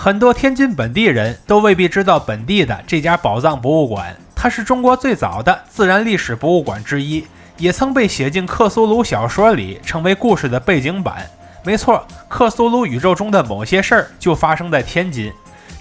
很多天津本地人都未必知道本地的这家宝藏博物馆，它是中国最早的自然历史博物馆之一，也曾被写进克苏魯小說裡，成為故事的背景板。没錯，克蘇魯宇宙中的某些事兒就發生在天津。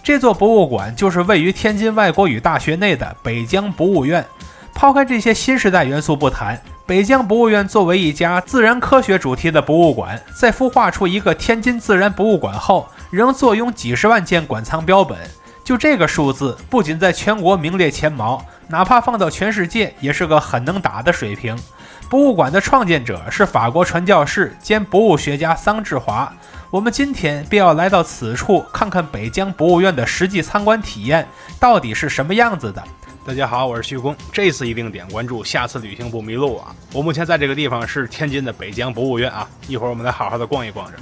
這座博物館就是位於天津外国語大學內的北疆博物院。拋開這些新時代元素不談，北疆博物院作為一家自然科學主題的博物館，在孵化出一個天津自然博物館後，仍坐擁幾十萬件館藏標本。就這個數字，不僅在全國名列前茅，哪怕放到全世界，也是個很能打的水平。博物館的創建者是法國傳教士兼博物學家桑志華。我們今天便要来到此處，看看北疆博物院的實際參觀體驗到底是什麼樣子的。大家好，我是徐工，這次一定點關注，下次旅行不迷路啊！我目前在这个地方是天津的北疆博物院啊，一會兒我們來好好的逛一逛着。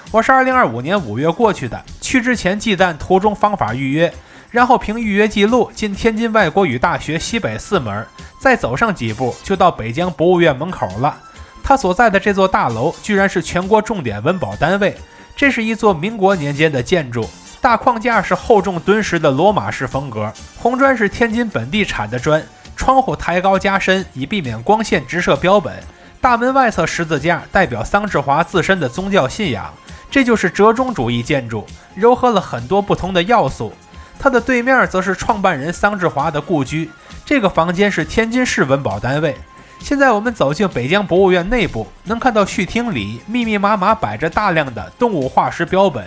我是2025年5月過去的，去之前記單途中方法預約，然後憑預約記錄進天津外國語大學西北四門，再走上幾步就到北疆博物院門口了。它所在的這座大樓居然是全國重點文保單位，這是一座民國年間的建築。大框架是厚重敦實的羅馬式風格，紅磚是天津本地產的磚，窗戶抬高加深，以避免光線直射標本。大門外側十字架代表桑志華自身的宗教信仰，這就是折中主義建築，糅合了很多不同的要素。它的對面則是創辦人桑志華的故居，這個房間是天津市文保單位。現在我們走進北疆博物院內部，能看到序廳裡密密麻麻擺着大量的動物化石標本。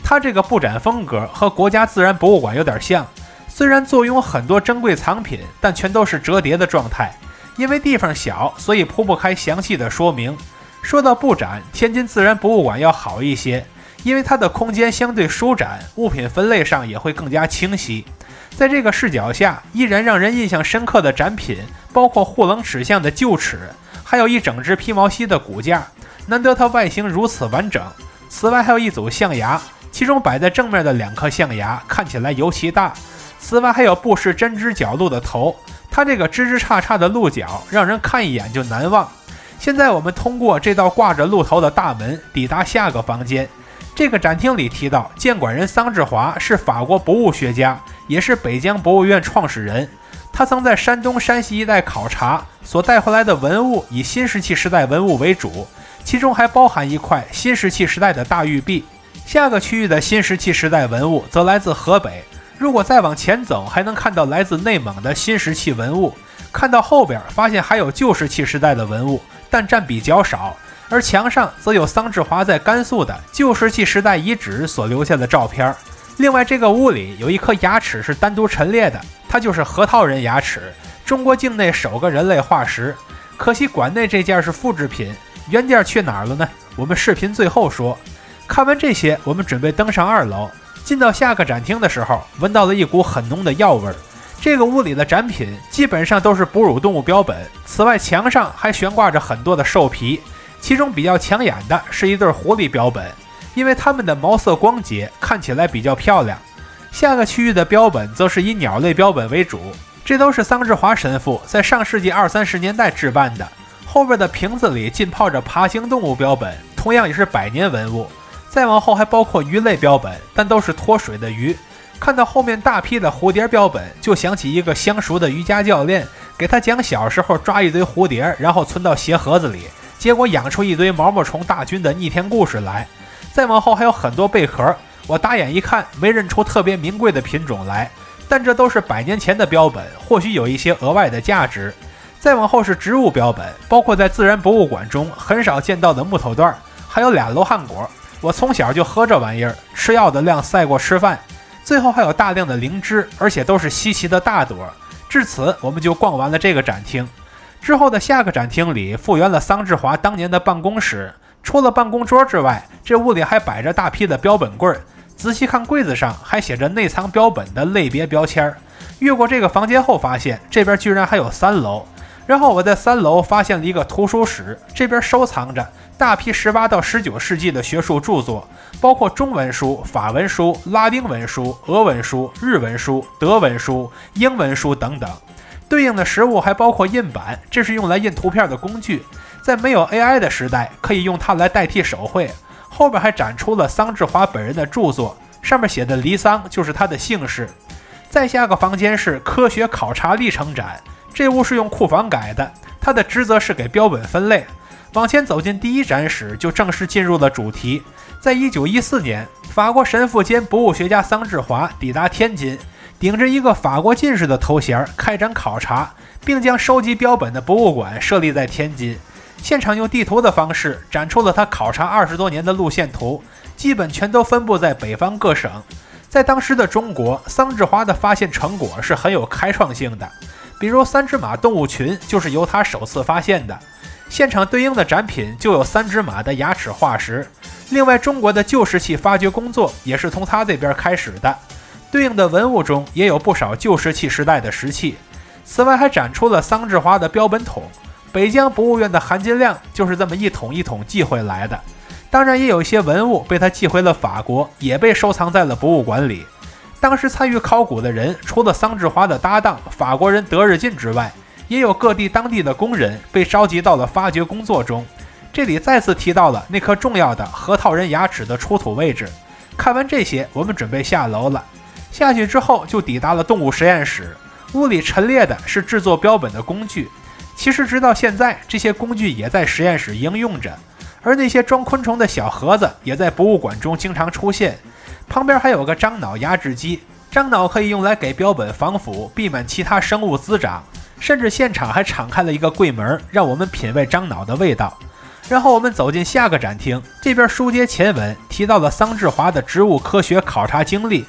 它這個布展風格和國家自然博物館有點像，雖然坐擁很多珍貴藏品，但全都是折疊的狀態。因為地方小，所以鋪不開詳細的說明。說到布展，天津自然博物館要好一些，因為它的空間相對舒展，物品分類上也會更加清晰。在這個視角下，依然讓人印象深刻的展品包括護稜齒象的臼齒，還有一整隻披毛犀的骨架，難得它外形如此完整。此外還有一組象牙，其中擺在正面的2顆象牙看起來尤其大。此外還有布氏針織角鹿的頭，它這個枝枝杈杈的鹿角讓人看一眼就難忘。現在我們通過這道掛着鹿頭的大門抵達下個房間。這個展廳裡提到，建館人桑志華是法國博物學家，也是北疆博物院創始人。他曾在山東、山西一帶考察，所帶回來的文物以新石器時代文物為主，其中還包含一塊新石器時代的大玉璧。下個區域的新石器時代文物則來自河北，如果再往前走，還能看到來自內蒙的新石器文物。看到後邊，發現還有舊石器時代的文物，但佔比較少。而牆上則有桑志華在甘肅的舊石器時代遺址所留下的照片。另外，這個屋裡有一顆牙齒是單獨陳列的，它就是核桃人牙齒，中國境內首個人類化石。可惜館內這件是複製品，原件去哪兒了呢？我們視頻最後說。看完這些，我們準備登上2樓。進到下個展廳的時候，聞到了一股很濃的藥味。這個屋裡的展品基本上都是哺乳動物標本，此外牆上還懸掛着很多的獸皮，其中比較搶眼的是一對狐狸標本，因為它們的毛色光潔，看起來比較漂亮。下個區域的標本則是以鳥類標本為主，這都是桑志華神父在上世紀20-30年代置辦的。後邊的瓶子裡浸泡着爬行動物標本，同樣也是百年文物。再往後還包括魚類標本，但都是脫水的魚。看到後面大批的蝴蝶標本，就想起一個相熟的瑜伽教練，給他講小時候抓一堆蝴蝶，然後存到鞋盒子裡，結果養出一堆毛毛蟲大軍的逆天故事來。再往後還有很多貝殼，我打眼一看沒認出特別名貴的品種來，但這都是100年前的標本，或許有一些額外的價值。再往後是植物標本，包括在自然博物館中很少見到的木頭段，還有2羅漢果。我從小就喝這玩意兒，吃藥的量賽過吃飯。最後還有大量的靈芝，而且都是稀奇的大朵。至此，我們就逛完了這個展廳。之後的下個展廳裡復原了桑志華當年的辦公室，除了辦公桌之外，這屋裡還擺着大批的標本櫃。仔細看櫃子上還寫着內藏標本的類別標籤。越過這個房間後，發現這邊居然還有3樓。然後我在3樓發現了一個圖書室，這邊收藏着大批18到19世紀的學術著作，包括中文書、法文書、拉丁文書、俄文書、日文書、德文書、英文書等等。對應的實物還包括印版，這是用來印圖片的工具，在沒有 AI 的時代，可以用它來代替手繪。後邊還展出了桑志華本人的著作，上面寫的離桑就是他的姓氏。再下个房间是科学考察历程展，这屋是用库房改的，它的职责是給標本分類。往前走進第一展時，就正式進入了主題。在1914年，法國神父兼博物學家桑志華抵達天津，頂着一個法國進士的頭銜開展考察，並將收集標本的博物館設立在天津。現場用地圖的方式展出了他考察20多年的路線圖，基本全都分布在北方各省。在當時的中國，桑志華的發現成果是很有開創性的，比如三隻馬動物群就是由他首次發現的。現場對應的展品就有3隻馬的牙齒化石。另外，中國的舊石器發掘工作也是從他這邊開始的，對應的文物中也有不少舊石器時代的石器。此外，還展出了桑志華的標本桶，北疆博物院的含金量就是這麼一桶一桶寄回來的。當然，也有一些文物被他寄回了法國，也被收藏在了博物館裡。當時參與考古的人，除了桑志華的搭檔法國人德日進之外，也有各地當地的工人被召集到了發掘工作中。這裡再次提到了那顆重要的核桃仁牙齒的出土位置。看完這些，我們準備下樓了。下去之後就抵達了動物實驗室，屋裡陳列的是制作標本的工具。其實直到現在，這些工具也在實驗室應用着，而那些裝昆蟲的小盒子也在博物館中經常出現。旁邊還有個樟腦壓制機，樟腦可以用來給標本防腐，避免其他生物滋長。甚至現場還敞開了一個櫃門，讓我們品味樟腦的味道。然後我們走進下個展廳，這邊書接前文提到了桑志華的植物科學考察經歷。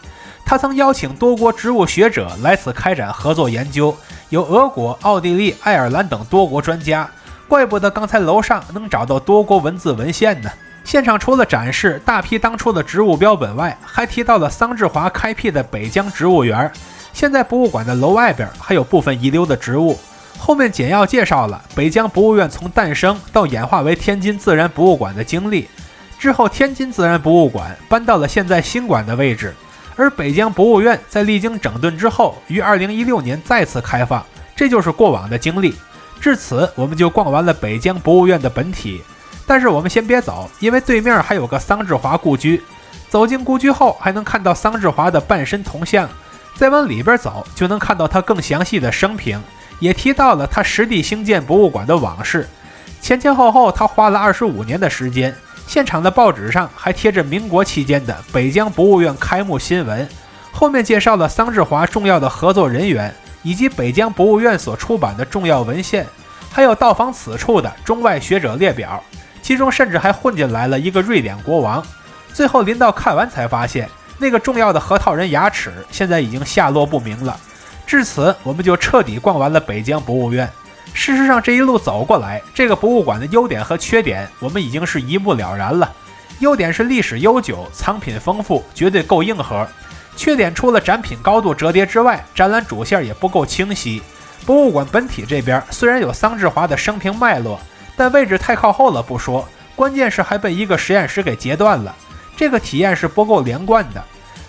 他曾邀請多國植物學者來此開展合作研究，有俄國、奧地利、愛爾蘭等多國專家。怪不得剛才樓上能找到多國文字文獻呢。現場除了展示大批當初的植物標本外，還提到了桑志華開闢的北疆植物園。現在博物館的樓外邊還有部分遺留的植物。後面簡要介紹了北疆博物院從誕生到演化為天津自然博物館的經歷。之後，天津自然博物館搬到了現在新館的位置，而北疆博物院在歷經整頓之後，於2016年再次開放。這就是過往的經歷。至此，我們就逛完了北疆博物院的本體。但是我們先別走，因為對面還有個桑志華故居。走進故居後，還能看到桑志華的半身銅像。再往裡邊走，就能看到他更詳細的生平，也提到了他實地興建博物館的往事。前前後後，他花了25年的時間。現場的報紙上還貼着民國期間的北疆博物院開幕新聞，後面介紹了桑志華重要的合作人員，以及北疆博物院所出版的重要文獻，還有到訪此處的中外學者列表，其中甚至還混進來了一個瑞典國王。最後臨到看完才發現，那個重要的核桃仁牙齒現在已經下落不明了。至此，我們就徹底逛完了北疆博物院。事實上，這一路走過來，這個博物館的優點和缺點，我們已經是一目了然了。優點是歷史悠久，藏品豐富，絕對夠硬核。缺點除了展品高度折疊之外，展覽主線也不夠清晰。博物館本體這邊雖然有桑志華的生平脈絡，但位置太靠後了不說，關鍵是還被一個實驗室給截斷了。這個體驗是不夠連貫的。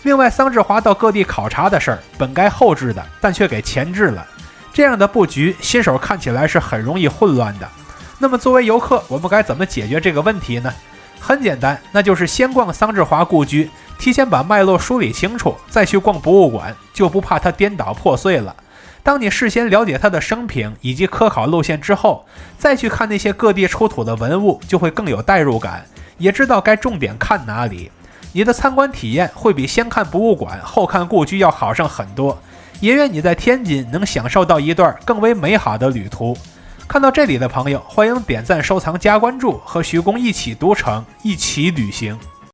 另外，桑志華到各地考察的事兒本該後置的，但卻給前置了。這樣的布局，新手看起來是很容易混亂的。那麼作為遊客，我們該怎麼解決這個問題呢？很簡單，那就是先逛桑志華故居，提前把脈絡梳理清楚，再去逛博物館，就不怕它顛倒破碎了。當你事先了解他的生平以及科考路線之後，再去看那些各地出土的文物，就會更有代入感，也知道該重點看哪裡。你的參觀體驗會比先看博物館後看故居要好上很多，也願你在天津能享受到一段更為美好的旅途。看到這裡的朋友，歡迎點讚、收藏、加關注，和徐工一起讀城，一起旅行。